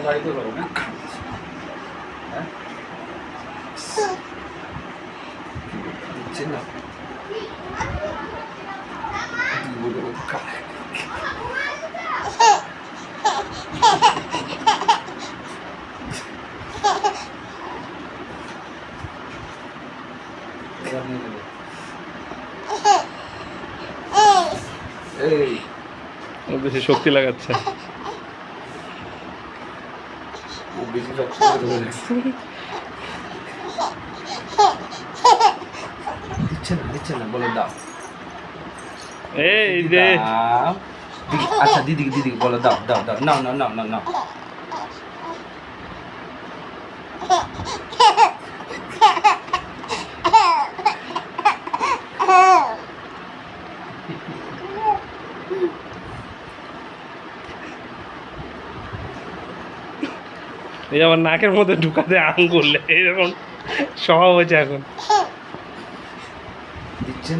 বাড়িতে পারো না? হ্যাঁ দিচ্ছে না এই বেশি শক্তি লাগাচ্ছে। ও বেশি শক্ত করে ধরে রাখছে। দিচ্ছে না বলে দাও। এই যে দাও। আচ্ছা দিদিকে বলো দাও নাও। এই আমার নাকের মধ্যে ঢুকাতে আঙ্গুল এরকম স্বভাব হয়েছে এখন। দিচ্ছে